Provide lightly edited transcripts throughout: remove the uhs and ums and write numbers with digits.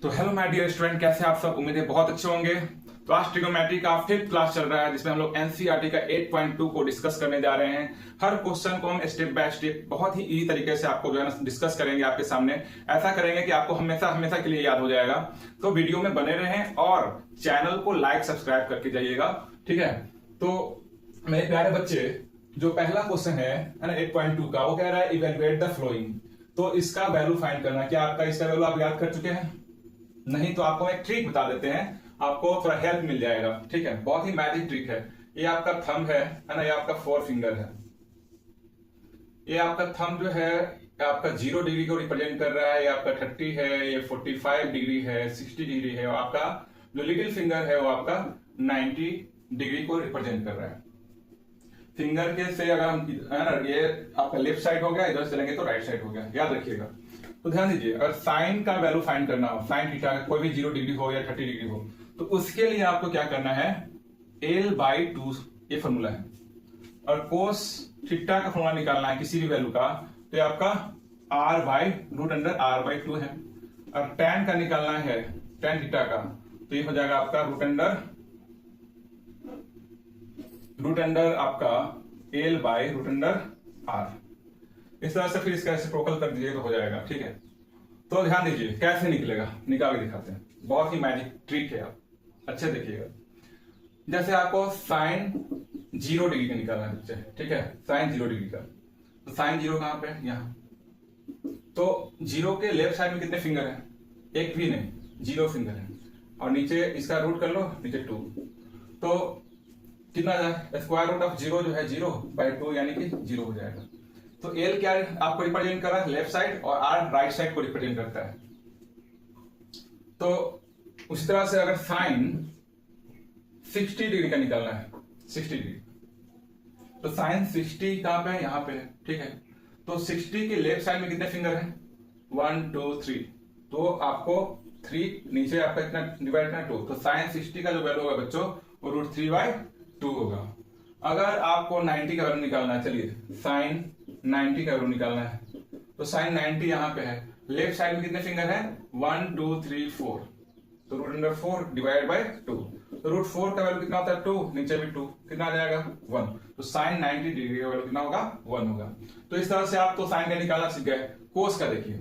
तो hello my dear student, कैसे आप सब? उम्मीद है बहुत अच्छे होंगे। तो आज ट्रिग्नोमेट्री का 5th क्लास चल रहा है, जिसमें हम लोग एनसीईआरटी का 8.2 को डिस्कस करने जा रहे हैं। हर क्वेश्चन को हम स्टेप बाय स्टेप बहुत ही इजी तरीके से आपको जो है ना डिस्कस करेंगे आपके सामने। ऐसा करेंगे कि आपको हमेशा हमेशा के लिए याद हो जाएगा। तो वीडियो में बने रहें और चैनल को लाइक सब्सक्राइब करके जाइएगा, ठीक है। तो मेरे प्यारे बच्चे, जो पहला क्वेश्चन है ना 8.2 का, वो कह रहा है इवेलुएट द फ्लोइंग। तो इसका वैल्यू फाइंड करना। क्या आपका इसका वैल्यू आप याद कर चुके हैं? नहीं तो आपको एक ट्रिक बता देते हैं, आपको थोड़ा हेल्प मिल जाएगा, ठीक है। बहुत ही मैजिक ट्रिक है। ये आपका थंब है ना, ये आपका 4 फिंगर है। ये आपका थंब जो है आपका 0 डिग्री को रिप्रेजेंट कर रहा है। ये आपका 30 है, ये 45 डिग्री है, 60 डिग्री है, और आपका जो लिटिल फिंगर है वो आपका 90 डिग्री को रिप्रेजेंट कर रहा है। फिंगर के से अगर हम ये आपका लेफ्ट साइड हो गया, इधर से चलेंगे तो राइट साइड हो गया, याद रखिएगा। तो ध्यान दीजिए, अगर साइन का वैल्यू फाइंड करना हो, साइन थीटा कोई भी 0 डिग्री हो या 30 डिग्री हो, तो उसके लिए आपको क्या करना है, L/2 ये फॉर्मूला है। और कोस थीटा का फॉर्मूला निकालना है किसी भी वैल्यू का, तो ये आपका R/√R/2 है। और tan का निकालना है, tan थीटा का, तो ये हो जाएगा आपका √√R आपका L/√R। इस तरह से फिर इसका रेसिप्रोकल कर दीजिए तो हो जाएगा, ठीक है। तो ध्यान दीजिए कैसे निकलेगा, निकाल के दिखाते हैं। बहुत ही मैजिक ट्रिक है, आप अच्छे देखिएगा। जैसे आपको साइन 0 डिग्री का निकालना है बच्चे, ठीक है। साइन 0 डिग्री का, तो साइन 0 कहां पे है? यहाँ। तो 0 के लेफ्ट साइड में कितने फिंगर हैं? एक भी नहीं, 0 फिंगर है। और नीचे इसका रूट कर लो, नीचे 2, तो कितना जाए? स्क्वायर रूट ऑफ 0 जो है 0/2 यानी कि 0 हो जाएगा। तो L क्या आपको रिप्रेजेंट कर रहा है? लेफ्ट साइड, और R राइट साइड को रिप्रेजेंट करता है। तो उसी तरह से अगर साइन 60 डिग्री का निकालना है, 60 डिग्री, तो साइन 60 कहां पे है? यहां पे है, ठीक है। तो 60 के लेफ्ट साइड में कितने फिंगर हैं? 1 2 3। तो आपको 3 नीचे आपका कितना डिवाइड करना? 2। तो साइन 60 का जो वैल्यू होगा बच्चों, वो √3/2 होगा। अगर आपको 90 का वैल्यू निकालना है, चलिए साइन 90 का वैल्यू निकालना है, तो साइन 90 यहां पे है। लेफ्ट साइड में कितने फिंगर है? 1 2 3 4। तो √4 डिवाइड बाय 2। तो √4 का वैल्यू कितना होता है? 2। नीचे भी 2, कितना आ जाएगा? 1। तो साइन 90 डिग्री का वैल्यू कितना होगा? 1 होगा। तो इस तरह से आप तो साइन का निकालना सीख गए। कोस का देखिए,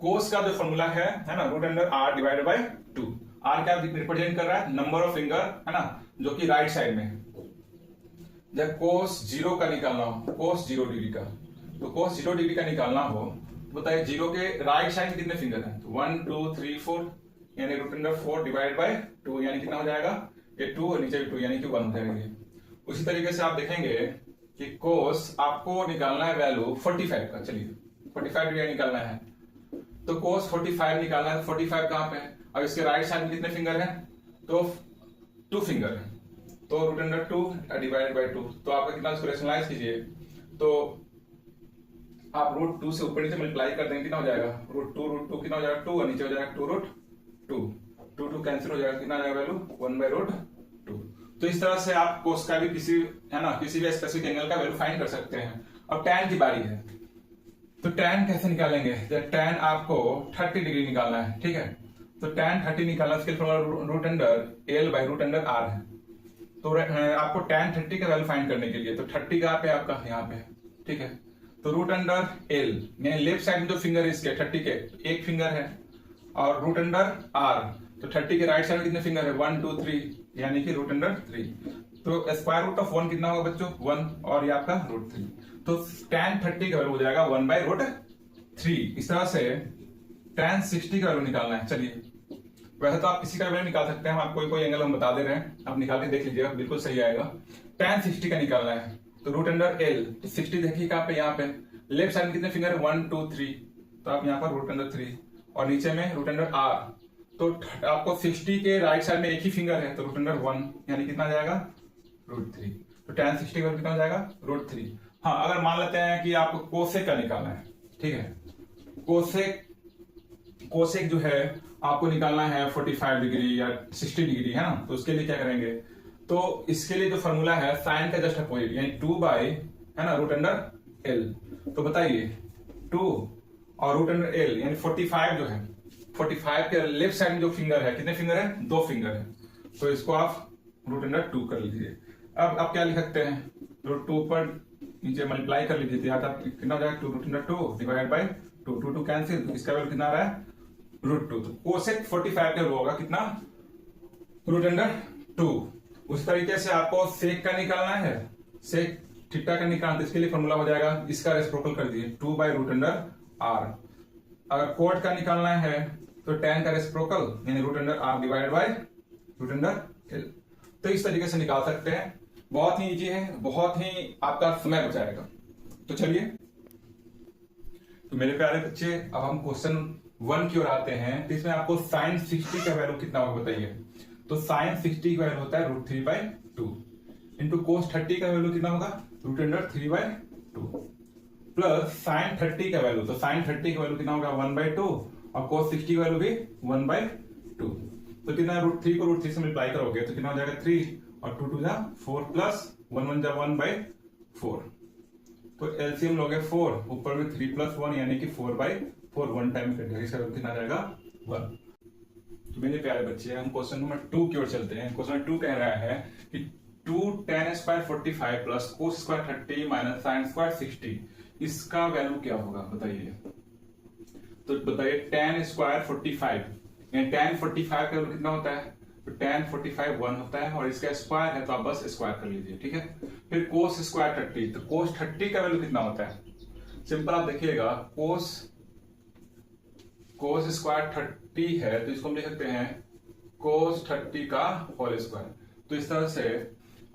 कोस का जो फॉर्मूला है ना, √R डिवाइडेड बाय 2। R क्या रिप्रेजेंट कर रहा है? नंबर ऑफ फिंगर, है ना, जो कि राइट साइड में है। जब कोस 0 का निकालना हो, कोस 0 डिग्री का, तो कोस 0 डिग्री का निकालना हो, बताइए 0 के राइट साइड में कितने फिंगर हैं? तो 1 2 3 4, यानी √4 डिवाइड बाय 2, यानी कितना हो जाएगा? ये 2 और नीचे भी 2, यानी कि 1 हो जाएंगे। उसी तरीके से आप देखेंगे कि कोस आपको निकालना है वैल्यू 45 का। चलिए 45 डिग्री निकालना है, तो कोस 45 निकालना है। 45 कहां पे है? अब इसके राइट साइड में कितने फिंगर हैं? तो 2 फिंगर है। तो √2 डिवाइडेड बाय 2, तो आपका कितना, इसको रेशनलाइज कीजिए, तो आप √2 से ऊपर नीचे मल्टीप्लाई कर देंगे, कितना हो जाएगा? √2 कितना हो जाएगा? 2, और नीचे हो जाएगा 2 2 कैंसिल हो जाएगा, कितना आ जाएगा वैल्यू? 1/√2। तो इस तरह से आप कोस का भी किसी, है ना, किसी भी स्पेसिफिक एंगल का वैल्यू फाइंड कर सकते हैं। अब tan की बारी है, तो tan कैसे निकालेंगे? tan आपको 30 डिग्री निकालना है, ठीक है। तो tan 30 निकालना, इसके फॉर्मूला √L/√R है। तो आपको tan 30 का वैल्यू फाइंड करने के लिए, तो 30 कहां पे? आपका यहाँ पे, ठीक है। तो √L यानी लेफ्ट साइड में जो फिंगर है इसके 30 के, एक फिंगर है, और √R, तो 30 के राइट साइड में कितने फिंगर है? 1 2 3, यानी कि √3। तो स्क्वायर रूट ऑफ 1 कितना होगा बच्चों? 1, और ये आपका √3। तो tan 30 का वैल्यू हो जाएगा 1/√3। इस तरह से tan 60 का वैल्यू निकालना है। चलिए, वैसे तो आप किसी का वैल्यू निकाल सकते हैं, हम आपको कोई एंगल हम बता दे रहे हैं, आप निकाल के देख लीजिएगा, बिल्कुल सही आएगा। tan 60 का निकालना है, तो √L, 60 देखिए कहां पे? यहाँ पे। लेफ्ट साइड में कितने फिंगर है? 1 2 3, तो आप यहाँ पर √3, और नीचे में √R। तो आपको 60 के राइट साइड में एक ही फिंगर है, तो √1, यानी कितना जाएगा? √3। तो tan 60 का कितना हो जाएगा? √3। हाँ, अगर मान लेते हैं कि आपको कोसेक का निकालना है, ठीक है। कोसेक जो है आपको निकालना है 45 डिग्री या 60 डिग्री, है ना। तो उसके लिए क्या करेंगे? तो इसके लिए जो फॉर्मूला है साइन का जस्ट अपोजिट, यानी 2 बाय, है ना, √L। तो बताइए 2 और √L यानी 45 जो है, 45 के लेफ्ट साइड में जो फिंगर है, कितने फिंगर है? 2 फिंगर है, तो इसको आप √2 कर लीजिए। अब आप क्या लिख सकते हैं? √2 पर नीचे मल्टीप्लाई कर लीजिए, तो आप कितना हो जाएगा? 2√2 डिवाइड बाई 2, 2 कैंसिल, तो इसका वैल्यू कितना आ रहा है? √2। तो कोसेक 45 का होगा कितना? √2। उस तरीके से आपको सेक का निकालना है, सेक थीटा का निकालना, तो इसके लिए फॉर्मूला हो जाएगा, इसका रेसिप्रोकल कर दीजिए 2/√r। अगर कोट का निकालना है तो tan का रेसिप्रोकल यानी √r डिवाइड बाय √l। तो इस तरीके से निकाल सकते हैं, बहुत ही इजी है, बहुत ही आपका समय बचाएगा। तो चलिए, तो मेरे प्यारे बच्चे, अब हम क्वेश्चन 1 की ओर आते हैं। तो इसमें आपको sin 60 का वैल्यू कितना होगा बताइए। तो sin 60 का वैल्यू होता है √3/2 इंटू cos 30 का वैल्यू कितना होगा? √3/2 प्लस sin 30 का वैल्यू, तो sin 30 का वैल्यू कितना होगा? 1/2 और cos 60 का वैल्यू भी 1/2। तो कितना? √3 को √3 से मल्टीप्लाई करोगे तो कितना हो जाएगा? 3 और 2 2 4 प्लस 1 1 1/4। तो एलसीएम लोगे 4, ऊपर में 3 प्लस 1 यानी कि 4/4 1 टाइम कट जाएगा, इसका कितना आ जाएगा? 1। तो मेरे प्यारे बच्चे, हम क्वेश्चन नंबर 2 की ओर चलते हैं। क्वेश्चन नंबर 2 कह रहा है कि 2 tan square 45 plus cos square 30 minus sin square 60, इसका वैल्यू क्या होगा बताइए। तो बताइए tan स्क्वायर 45 यानी tan 45 का वैल्यू कितना होता है? तो tan 45 1 होता है और इसका स्क्वायर है तो आप बस स्क्वायर कर लीजिए, ठीक है। फिर cos स्क्वायर 30, तो cos 30 का वैल्यू कितना होता है? सिंपल आप देखिएगा, cos स्क्वायर 30 है तो इसको हम लिख सकते हैं cos 30 का होल स्क्वायर। तो इस तरह से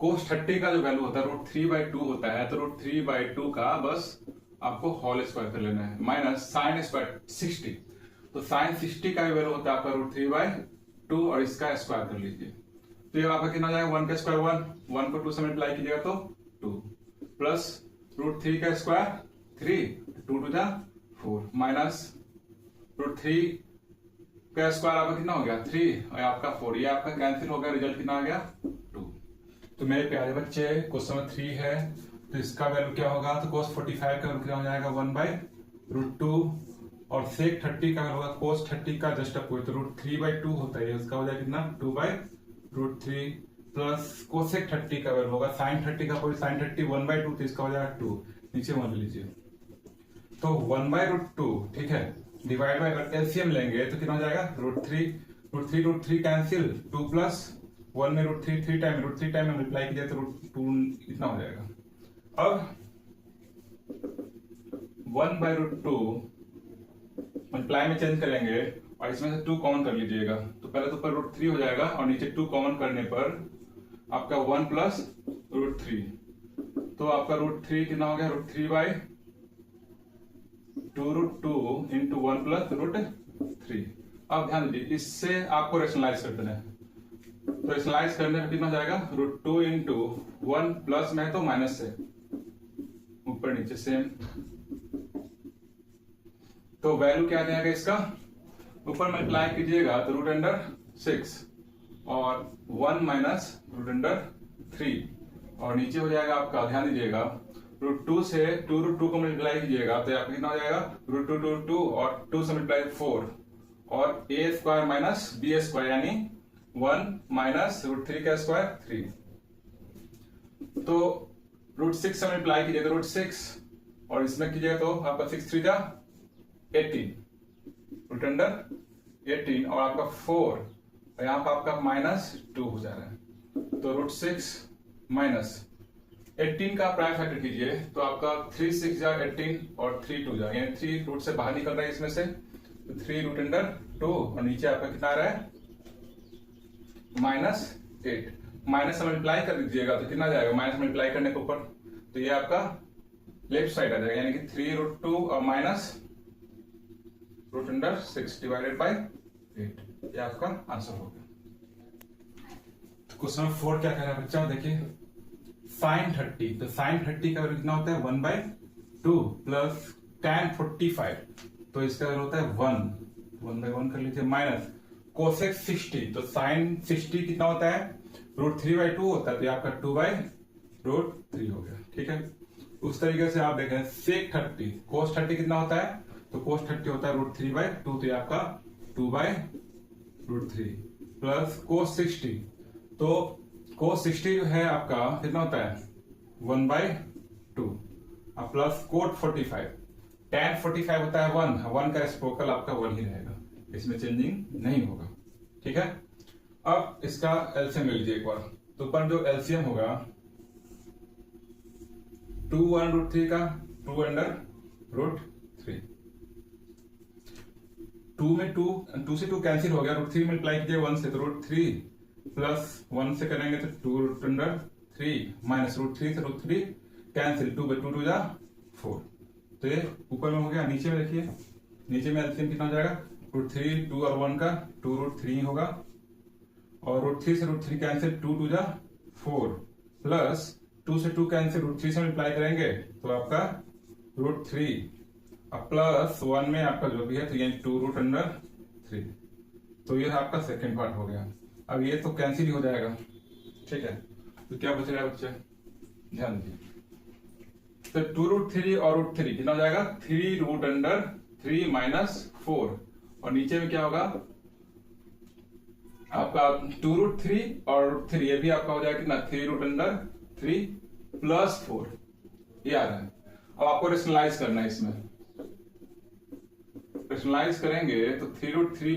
cos 30 का जो वैल्यू होता है √3/2 होता है, तो √3/2 का बस आपको होल स्क्वायर कर लेना है, माइनस sin स्क्वायर 60, तो sin 60 का वैल्यू होता है आपका √3/2 और इसका स्क्वायर कर लीजिए। तो ये आपका कितना जाएगा? 1 का स्क्वायर 1 को 2 से मल्टीप्लाई कीजिएगा तो 2 प्लस √3 का स्क्वायर 3, 2 2 4 माइनस √3 का स्क्वायर आपका कितना हो गया? 3 और आपका 4, ये आपका कैंसिल हो गया, रिजल्ट कितना आ गया? 2। तो मेरे प्यारे बच्चे, क्वेश्चन नंबर 3 है, तो इसका वैल्यू क्या होगा? तो cos 45 का वैल्यू क्या हो जाएगा? 1/√2 और sec 30 का होगा cos 30 का जस्ट अपोजिट, तो √3/2 होता है, उसका हो जाएगा कितना? 2/√3 प्लस cosec 30 का वैल्यू होगा sin 30 का sin 30 1/2, तो इसका हो जाएगा 2, नीचे 1 लीजिए, तो 1/√2, ठीक है, डिवाइड बाय, अगर एलसीएम लेंगे तो कितना हो जाएगा? √3 कैंसिल, 2 प्लस 1 में √3 3 टाइम मल्टीप्लाई किया तो √2 इतना हो जाएगा। अब 1/√2 मल्टीप्लाई में चेंज करेंगे और इसमें से 2 कॉमन कर लीजिएगा, तो पहले तो ऊपर √3 हो जाएगा और नीचे 2 कॉमन करने पर आपका 1 प्लस √3, तो आपका √3 कितना हो गया? √3/2 इंटू 1 प्लस √3। अब ध्यान दीजिए, इससे आपको रेशनलाइज कर देना है, तो रेशनलाइज करने पर कितना जाएगा? √2 इंटू 1 प्लस में है तो माइनस से ऊपर नीचे सेम, तो वैल्यू क्या आ जाएगा इसका? ऊपर मल्टीप्लाई कीजिएगा तो √6 और 1 माइनस √3 और नीचे हो जाएगा आपका, ध्यान दीजिएगा, √2 से 2√2 को मल्टीप्लाई कीजिएगा तो आपका कितना हो जाएगा? √2 और 2 से मल्टीप्लाई 4 और a square minus b square यानी 1 माइनस √3 का स्क्वायर 3, तो √6 से मल्टीप्लाई कीजिए तो √6 और इसमें कीजिएगा तो आपका 6 3 18, √18 और आपका 4 और यहाँ पर आपका -2 हो जा रहा है, तो √6 माइनस 18 का प्राइम फैक्टर कीजिए तो आपका 3 6 जा 18 और 3 2 जा, यानी 3 रूट से बाहर निकल रहा है इसमें से, तो 3√2 और नीचे आपका कितना आ रहा है? -8, माइनस से मल्टीप्लाई कर दीजिएगा तो कितना जाएगा? माइनस मल्टीप्लाई करने के ऊपर, तो ये आपका लेफ्ट साइड आ जाएगा, यानी कि 3√2 और माइनस √6 डिवाइडेड बाय 8, ये आपका आंसर हो गया। तो क्वेश्चन नंबर 4 क्या कह रहा है बच्चा? देखिए, sin 30, तो sin 30 का वैल्यू कितना होता है? 1/2 प्लस tan 45, तो इसका वैल्यू होता है 1/1 कर लीजिए, माइनस cosec 60, तो sin 60 कितना होता है? √3/2 होता है, तो आपका 2/√3 हो गया, ठीक है। उस तरीके से आप देखें sec 30, cos 30 कितना होता है? तो cos 30 होता है √3/2, तो ये आपका 2/√3 प्लस cos 60, तो cos 60 जो है आपका कितना होता है 1/2 प्लस cot 45, tan 45 होता है 1 का रेसिप्रोकल आपका 1 ही रहेगा, इसमें चेंजिंग नहीं होगा। ठीक है, अब इसका एलसीएम ले लीजिए एक बार। तो ऊपर जो एलसीएम होगा 2/√3 का 2/√3, 2 में 2 से 2 कैंसिल हो गया, √3 मल्टीप्लाई कीजिए 1 से तो √3 प्लस 1 से करेंगे तो 2√3 माइनस √3 से √3 कैंसिल, 2/2 2 जा 4। तो ये ऊपर में हो गया। नीचे में देखिए, नीचे में एलसीएम कितना हो जाएगा √3 2 और 1 का 2√3 होगा, और √3 से √3 कैंसिल, 2 2 जा 4 प्लस 2 से 2 कैंसिल, √3 से मल्टीप्लाई करेंगे तो आपका √3 प्लस 1 में आपका जो भी है तो ये 2√3। तो ये आपका सेकंड पार्ट हो गया। अब ये तो कैंसिल ही हो जाएगा। ठीक है, तो क्या बचेगा बच्चे, ध्यान दीजिए। तो 2√3 और √3 कितना हो जाएगा 3√3 माइनस 4, और नीचे में क्या होगा आपका 2√3 और √3, ये भी आपका हो जाएगा कितना 3√3 प्लस 4, ये आ रहा है। अब आपको रेशनलाइज करना है, इसमें रेशनलाइज करेंगे तो 3√3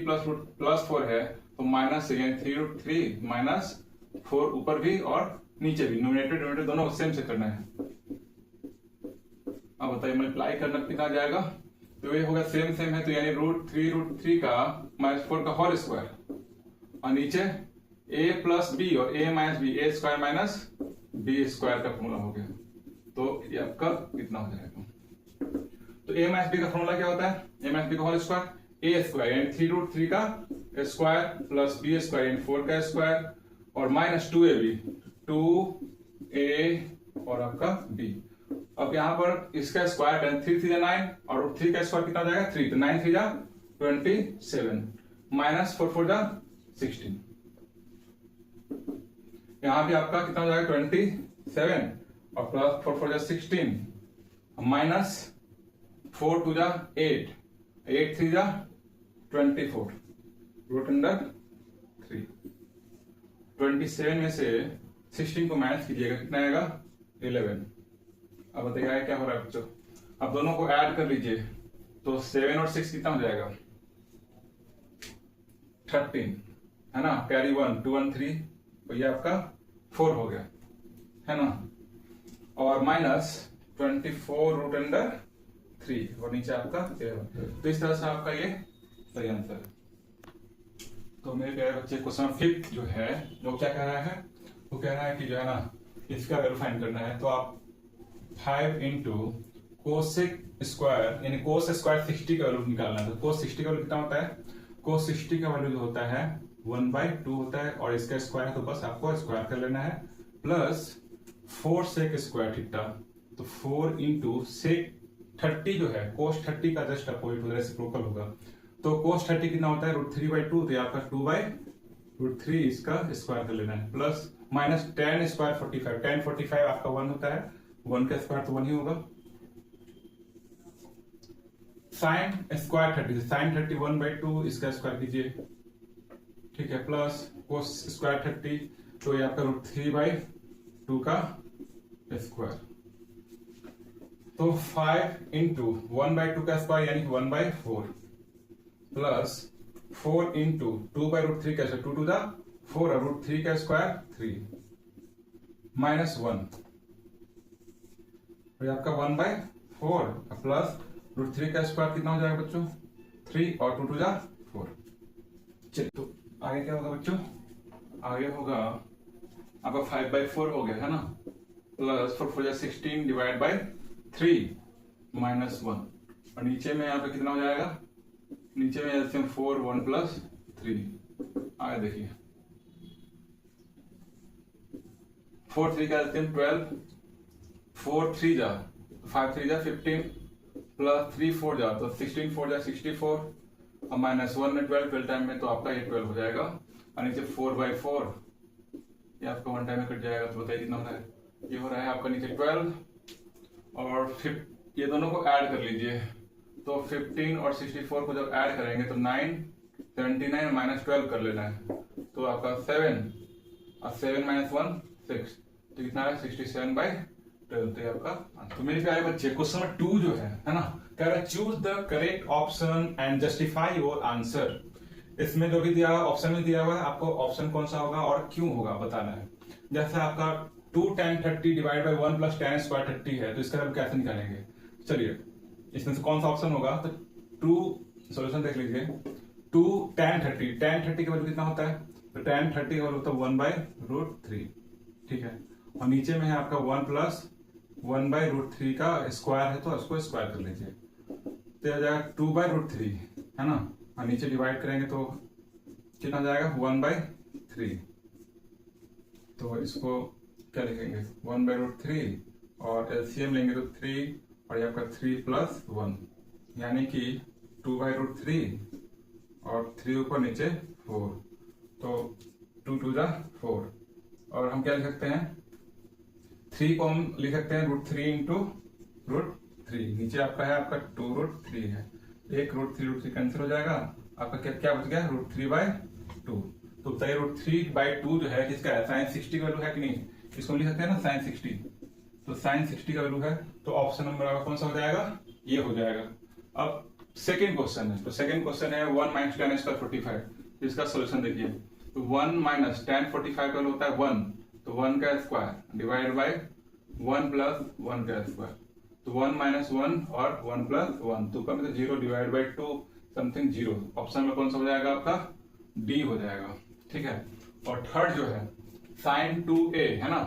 प्लस 4 है तो माइनस से 3√3 माइनस 4 ऊपर भी और नीचे भी, न्यूमरेटर डिनोमिनेटर दोनों सेम से करना है। अब बताइए मल्टीप्लाई करना कितना आ जाएगा, तो ये होगा सेम है, तो यानी √3 का माइनस 4 का होल स्क्वायर, और नीचे a प्लस बी और a minus B, a square minus B square का फॉर्मूला हो गया। तो ये आपका कितना हो जाएगा, तो a माइनस बी का फॉर्मूला क्या होता है, a माइनस बी का होल स्क्वायर a स्क्वायर यानी 3√3 का स्क्वायर प्लस b स्क्वायर यानी 4 का स्क्वायर, और माइनस 2ab 2a और आपका b। अब यहाँ पर इसका स्क्वायर 3 3 9 और 3 का स्क्वायर कितना जाएगा 3, तो 9 3 जा 27 माइनस 4 4 जा 16, यहां भी आपका कितना हो जाएगा 27 और प्लस 4 4 जा 16 माइनस 4 2 जा 8 8 3 जा 24 √3। 27 में से 16 को माइनस कीजिएगा कितना आएगा 11। अब बताइए क्या हो रहा है बच्चों, अब दोनों को ऐड कर लीजिए तो 7 और 6 कितना हो जाएगा 13 है ना, कैरी 1 2 1 3, तो ये आपका 4 हो गया है ना, और माइनस 24√3 और नीचे आपका 11। तो इस तरह से आपका ये सही आंसर है। तो मेरे प्यारे बच्चे क्वेश्चन 5 जो है वो क्या कह रहा है, वो कह रहा है कि जो है ना इसका वैल्यू फाइंड करना है, तो आप 5 इंटू कोसेक स्क्वायर यानी कोस स्क्वायर 60 का वैल्यू निकालना है। तो कोस 60 का वैल्यू कितना होता है, कोस 60 का वैल्यू जो होता है 1/2 होता है, और इसका स्क्वायर है तो बस आपको स्क्वायर कर लेना है, प्लस 4 सेक स्क्वायर थीटा, तो 4 इंटू सेक 30 जो है कोस 30 का जस्ट अपोजिट होगा, रेसिप्रोकल होगा। तो कोस 30 कितना होता है √3/2, तो आपका 2/√3 इसका स्क्वायर कर लेना है, plus minus tan square 45, tan 45 आपका 1 होता है, 1 का स्क्वायर तो 1 ही होगा, साइन स्क्वायर 30, साइन 30 1/2 इसका स्क्वायर कीजिए, ठीक है, प्लस कोस स्क्वायर 30, तो ये आपका √3/2 का स्क्वायर, तो 5 इंटू 1/2 का स्क्वायर यानी 1/4 प्लस 4 इंटू 2/√3 का स्क्वायर 2 2 जा 4 और √3 का स्क्वायर 3 माइनस 1, तो आपका 1/4 प्लस √3 का स्क्वायर कितना हो जाएगा बच्चों 3 और 2 2 जा 4। चलिए तो आगे क्या होगा बच्चों, आगे होगा आपका 5/4 हो गया है ना, प्लस 4 4 जा 16 डिवाइड बाय 3 माइनस 1, और नीचे में यहाँ पे कितना हो जाएगा, नीचे में एलसीएम 4 1 प्लस 3, आगे देखिए 4 3 का एलसीएम 12, 4 3 जा 5 3 जा 15 प्लस 3 4 जा तो 16 4 जा 64 और माइनस 1 में 12 टाइम में तो आपका ये 12 हो जाएगा, और नीचे 4/4 ये आपका 1 टाइम में कट जाएगा, तो बताइए कितना हो रहा है, ये हो रहा है आपका नीचे 12 और फिर ये दोनों को ऐड कर लीजिए, तो 15 और 64 को जब ऐड करेंगे तो 9 79 माइनस 12 कर लेना है, तो आपका 7 और 7 माइनस 1 6, तो कितना है 67/12, तो आपका। तो मेरे प्यारे बच्चे क्वेश्चन नंबर 2 जो है ना, कह रहा है choose the correct option and justify your answer. इसमें जो भी दिया हुआ ऑप्शन में दिया हुआ है, आपको ऑप्शन कौन सा होगा और क्यों होगा बताना है। जैसे आपका 2 tan 30 divide by 1 plus tan square 30 है, तो इसका हम कैसे निकालेंगे। चलिए इसमें से कौन सा ऑप्शन होगा, तो 2 सॉल्यूशन देख लीजिए। 2 tan 30 का वैल्यू कितना होता है, तो tan 30 का वैल्यू होता है 1/√3, ठीक है। और नीचे में है आपका 1 प्लस 1/√3 का स्क्वायर है, तो उसको स्क्वायर कर लीजिए, तो आ जाएगा 2/√3 है ना, और नीचे डिवाइड करेंगे तो कितना जाएगा 1/3, तो इसको क्या लिखेंगे 1/√3, और एलसीएम लेंगे तो 3, और ये आपका 3 + 1 यानी कि 2/√3 और 3 ऊपर नीचे 4, तो 2 2 जा 4, और हम क्या लिख सकते हैं 3 को हम लिख सकते हैं √3 × √3, नीचे आपका है आपका 2√3 है, एक √3 कैंसिल हो जाएगा, आपका क्या बच गया √3/2। तो बताइए √3/2 जो है किसका है, sin 60 का वैल्यू है कि नहीं, इसको लिख सकते हैं ना sin 60, तो sin 60 का वैल्यू है, तो ऑप्शन नंबर आपका कौन सा हो जाएगा, ये हो जाएगा। अब सेकंड क्वेश्चन है, तो सेकंड क्वेश्चन है 1 - tan स्क्वायर 45, इसका सोल्यूशन देखिए। तो 1 - tan 45 का वैल्यू होता है 1, तो 1 का स्क्वायर डिवाइड बाय 1 + 1 का स्क्वायर, तो 1 - 1 और 1 + 1, तो ऊपर में तो 0 डिवाइड बाय 2 समथिंग 0, ऑप्शन में कौन सा हो जाएगा आपका डी हो जाएगा, ठीक है। और थर्ड जो है sin 2a है ना,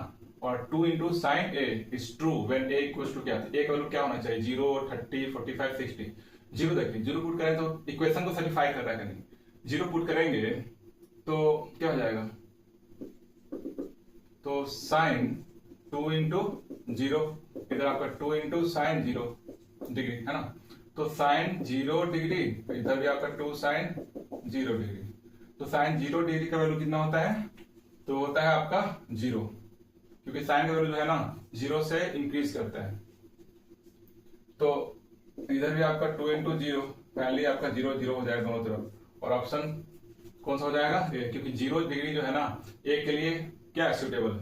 और 2 × sin a is true when a equals to क्या, a का वैल्यू क्या होना चाहिए 0 30 45 60, 0 देखिए 0 पुट करें तो इक्वेशन को सेटिस्फाई कर रहा है कि नहीं, 0 पुट करेंगे तो क्या हो जाएगा, तो sin 2 × 0, इधर आपका 2 × sin 0 डिग्री है ना, तो sin 0 डिग्री, इधर भी आपका 2 sin 0 डिग्री, तो sin 0 डिग्री का वैल्यू कितना होता है, तो होता है आपका 0, क्योंकि साइन का वैल्यू जो है ना 0 से इंक्रीज करता है, तो इधर भी आपका 2 × 0, पहले आपका 0 0 हो जाएगा दोनों तरफ, और ऑप्शन कौन सा हो जाएगा ए, क्योंकि 0 डिग्री जो है ना ए के लिए क्या है सूटेबल।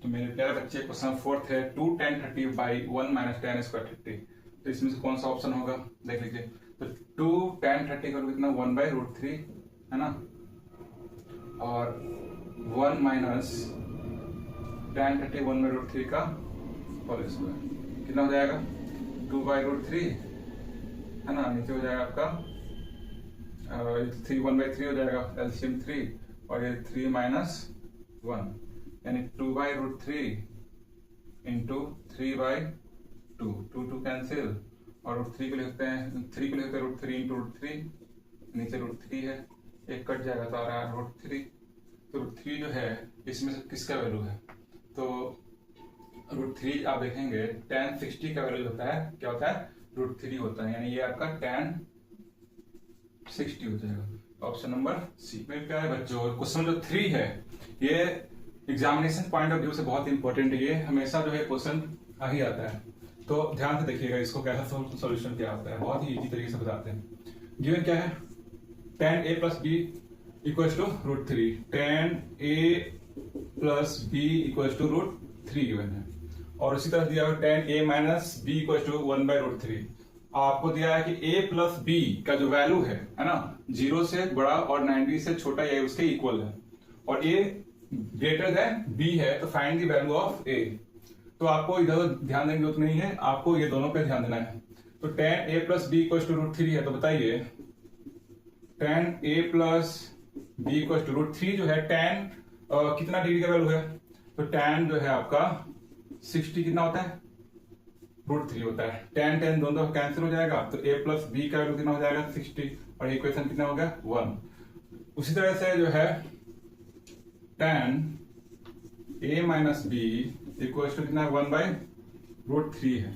तो मेरे प्यारे बच्चे क्वेश्चन 4th है 2 tan 30 बाई 1 - tan स्क्वायर 30, तो इसमें से कौन सा ऑप्शन होगा देख लीजिए। तो 2 tan 30 का कितना 1/√3 है ना, और 1 - tan 30 1/√3 का होल स्क्वायर कितना हो जाएगा 2/√3 है ना, नीचे हो जाएगा आपका 3 1/3 हो जाएगा, एलसीएम 3, और ये 3 - 1 यानी 2/√3 × 3/2, 2 2 कैंसिल, और √3 को लिखते हैं 3 को लिखते हैं √3 × √3, नीचे √3 है, एक कट जाएगा तो आ रहा है √3, तो √3 जो है इसमें से किसका वैल्यू है, तो √3 आप देखेंगे tan 60 का वैल्यू होता है, क्या होता है √3 होता है, यानी ये आपका tan 60 हो जाएगा, ऑप्शन नंबर सी। मेरे प्यारे बच्चों क्वेश्चन जो 3 है ये एग्जामिनेशन पॉइंट ऑफ व्यू से बहुत इंपॉर्टेंट है, ये हमेशा जो है क्वेश्चन आ ही आता है, तो ध्यान से देखिएगा इसको कैसा सॉल्यूशन क्या होता है, बहुत ही इजी तरीके से बताते हैं। गिवन क्या है tan a + b = √3, tan a + b = √3 given है, और उसी तरह दिया हुआ tan a - b = 1/√3, आपको दिया है कि a + b का जो वैल्यू है ना 0 से बड़ा और 90 से छोटा या उसके इक्वल है, और a ग्रेटर देन b है, तो find the value of a। तो आपको इधर ध्यान देने की जरूरत नहीं है, आपको ये दोनों पे ध्यान देना है। तो tan a + b = √3 है, तो बताइए tan a + b = √3 जो है tan कितना डिग्री का वैल्यू है, तो tan जो है आपका 60 कितना होता है √3 होता है, tan tan दोनों तरफ कैंसिल हो जाएगा, तो a + b का वैल्यू कितना हो जाएगा 60, और इक्वेशन कितना हो गया 1। उसी तरह से जो है tan a - b = कितना 1/√3 है,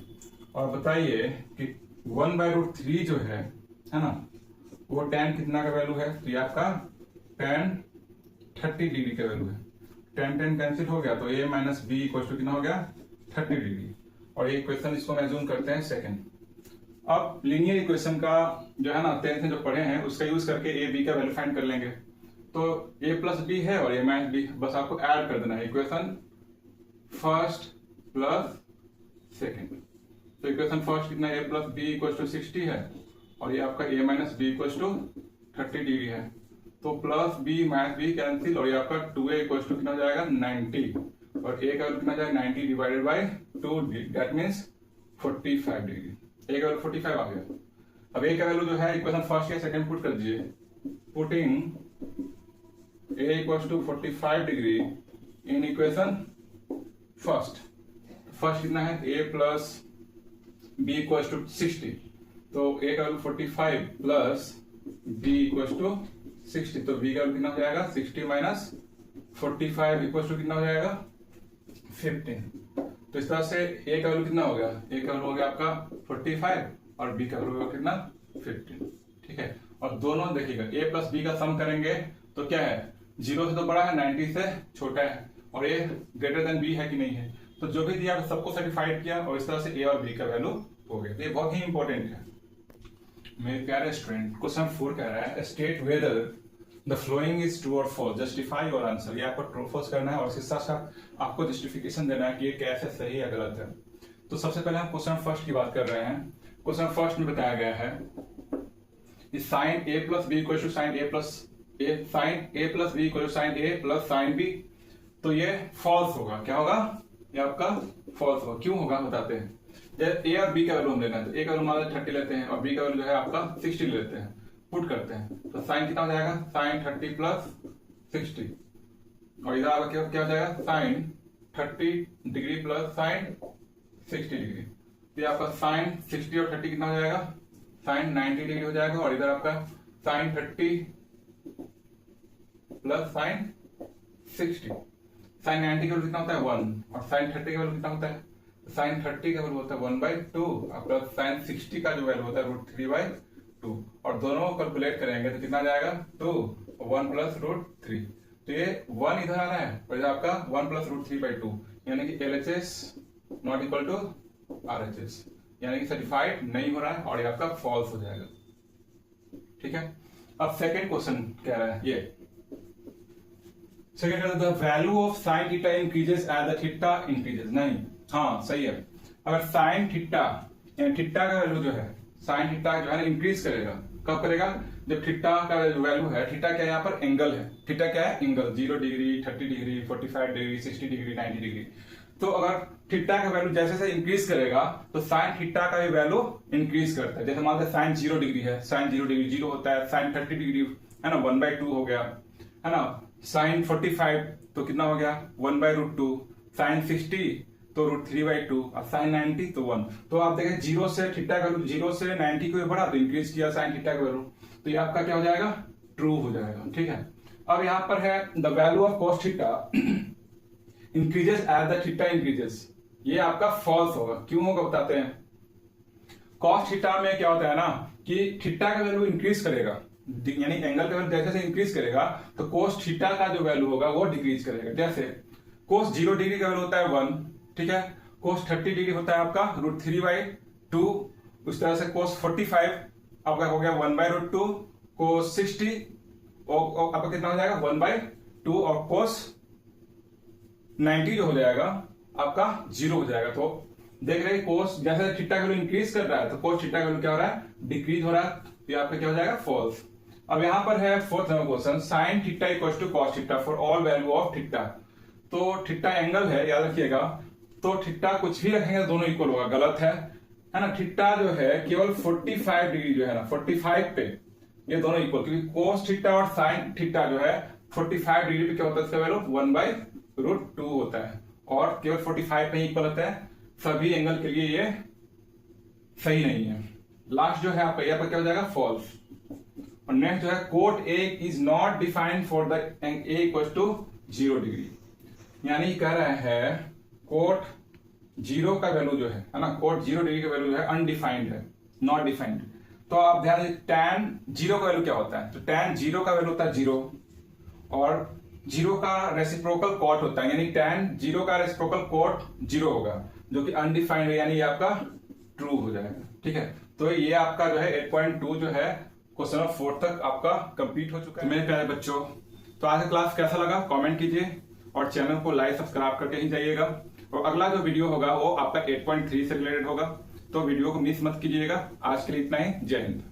और बताइए कि 1/√3 जो है ना वो tan कितना का वैल्यू है, तो ये आपका tan 30 डिग्री का वैल्यू है, tan tan कैंसिल हो गया, तो a - b = कितना हो गया 30 डिग्री, और ये क्वेश्चन इसको हम एज्यूम करते हैं सेकंड। अब लीनियर इक्वेशन का जो है ना 10th में जो पढ़े हैं उसका यूज करके ए बी का वैल्यू फाइंड कर लेंगे। तो ए प्लस बी है और ए माइनस बी, बस आपको ऐड कर देना है इक्वेशन फर्स्ट प्लस सेकेंड। तो इक्वेशन फर्स्ट कितना A plus B equal to 60 है और ये आपका A minus B equal to 30 degree है। तो plus B minus B cancel और ये आपका 2a इक्वल टू कितना हो जाएगा 90 और ए का वैल्यू कितना जाएगा 90 divided by 2 that means 45 degree. A का वैल्यू 45 आ गया। अब ए का वैल्यू जो है इक्वेशन फर्स्ट या सेकंड पुट कर दीजिए। Putting A equal to 45 degree in equation first. First कितना है A plus B equal to 60, तो ए का value 45 plus B equal to 60, तो बी का वैल्यू कितना हो जाएगा 60 माइनस 45 इक्वल टू कितना हो जाएगा 15। तो इस तरह से ए का वैल्यू कितना हो गया, ए का वैल्यू हो गया आपका 45 और बी का वैल्यू होगा कितना 15। ठीक है, और दोनों देखिएगा ए प्लस बी का सम करेंगे तो क्या है 0 से तो बड़ा है 90 से छोटा है और ए ग्रेटर देन बी है कि नहीं है। तो जो भी दिया सबको सेटिस्फाइड किया और इस तरह से ए और बी का वैल्यू हो गया। तो ये बहुत ही इंपॉर्टेंट है मेरे प्यारे स्टूडेंट। क्वेश्चन 4 कह रहा है state whether the following is true और फॉल्स, जस्टिफाई योर आंसर। ये आपको ट्रू फॉल्स करना है और इसके साथ साथ आपको जस्टिफिकेशन देना है कि ये कैसे सही या गलत है। तो सबसे पहले हम क्वेश्चन फर्स्ट की बात कर रहे हैं। क्वेश्चन फर्स्ट में बताया गया है sine A plus B equal to sine A plus A, sine A plus B equal to sine A plus sine B. तो ये फॉल्स होगा। क्या होगा, ये आपका फॉल्स होगा। क्यों होगा बताते हैं। ए और बी का वैल्यू हम लेना है तो ए का वैल्यू मान 30 लेते हैं और बी का वैल्यू जो है आपका 60 लेते हैं, पुट करते हैं। तो साइन कितना हो जाएगा साइन 30 प्लस 60 और इधर आपका क्या हो जाएगा sine 30 degree plus sine 60 degree. तो ये आपका साइन 60 और 30 कितना हो जाएगा साइन 90 डिग्री हो जाएगा और इधर आपका साइन 30 प्लस साइन 60। साइन 90 का वैल्यू कितना होता है 1 और साइन 30 का वैल्यू कितना होता है साइन 30 का वैल्यू होता है 1/2 और प्लस साइन 60 का जो वैल्यू होता है √3/2 और दोनों को कैलकुलेट करेंगे तो कितना जाएगा 2 और 1 प्लस √3। तो ये 1 इधर आ रहा है और इधर आपका 1 प्लस √3/2 यानी कि LHS not equal to RHS, यानी कि सर्टिफाइड नहीं हो रहा है और ये आपका फॉल्स हो जाएगा। ठीक है, अब सेकेंड क्वेश्चन कह रहा है ये second the value of sine theta increases as the theta increases. नहीं, हाँ सही है। अगर साइन थीटा यानी थीटा का वैल्यू जो है साइन थीटा जो है ना इंक्रीज करेगा। कब करेगा, जब थीटा का वैल्यू है, थीटा क्या है यहाँ पर एंगल है, थीटा क्या है angle 0 degree 30 degree 45 degree 60 degree 90 degree. तो अगर थीटा का वैल्यू जैसे जैसे इंक्रीज करेगा तो साइन थीटा का भी वैल्यू इंक्रीज करता है। जैसे मान लो साइन 0 डिग्री है, साइन 0 डिग्री 0 होता है, साइन 30 डिग्री है ना 1/2 हो गया है ना, साइन 45 तो कितना हो गया 1/√2, साइन 60 तो √3/2 और साइन 90 तो 1। तो आप देखें 0 से थीटा का वैल्यू 0 से 90 को बढ़ा तो इंक्रीज किया साइन थीटा का वैल्यू, तो ये आपका क्या हो जाएगा ट्रू हो जाएगा। ठीक है, अब यहाँ पर है the value of cos theta increases as the theta increases, ये आपका फॉल्स होगा। क्यों होगा बताते हैं। कॉस थीटा में क्या होता है ना कि थीटा का वैल्यू इंक्रीज करेगा, यानी एंगल का वैल्यू जैसे जैसे इंक्रीज करेगा तो कोस थीटा का जो वैल्यू होगा वो डिक्रीज करेगा। जैसे कोस 0 डिग्री का वैल्यू होता है 1, ठीक है, कोस 30 डिग्री होता है आपका √3/2, उस तरह से कोस 45 आपका हो गया 1/√2, कोस 60 आपका कितना हो जाएगा 1/2 और कोस 90 जो हो जाएगा आपका 0 हो जाएगा। तो देख रहे हैं कोस जैसे थीटा का वैल्यू इंक्रीज कर रहा है तो कोस थीटा का वैल्यू क्या हो रहा है डिक्रीज हो रहा है, तो ये आपका क्या हो जाएगा फॉल्स। अब यहां पर है fourth number question sine theta equal to cos theta for all value of theta. तो थीटा एंगल है याद रखिएगा, तो थीटा कुछ भी रखेंगे तो दोनों इक्वल होगा, गलत है ना। थीटा जो है केवल 45 डिग्री जो है ना 45 पे ये दोनों इक्वल, क्योंकि कोस थीटा और साइन थीटा जो है 45 डिग्री पे क्या होता है इसका वैल्यू 1/√2 होता है और केवल 45 पे इक्वल होता है। सभी एंगल के लिए ये सही नहीं है। लास्ट जो है आपका यहाँ पर क्या हो जाएगा फॉल्स। और नेक्स्ट जो है cot A is not defined for the A equal to 0 degree, यानी कह रहा है कोट 0 का वैल्यू जो है ना, कोट 0 डिग्री का वैल्यू जो है अनडिफाइंड है, नॉट डिफाइंड। तो आप ध्यान दीजिए tan 0 का वैल्यू क्या होता है, तो tan 0 का वैल्यू होता है 0 और 0 का रेसिप्रोकल कॉट होता है, यानी tan 0 का रेसिप्रोकल कॉट 0 होगा जो कि अनडिफाइंड है, यानी ये आपका ट्रू हो जाएगा। ठीक है, तो ये आपका जो है 8.2 जो है क्वेश्चन ऑफ 4 तक आपका कंप्लीट हो चुका है। तो मेरे प्यारे बच्चों, तो आज का क्लास कैसा लगा कमेंट कीजिए और चैनल को लाइक सब्सक्राइब करके ही जाइएगा। और अगला जो वीडियो होगा वो आपका 8.3 से रिलेटेड होगा, तो वीडियो को मिस मत कीजिएगा। आज के लिए इतना ही। जय हिंद।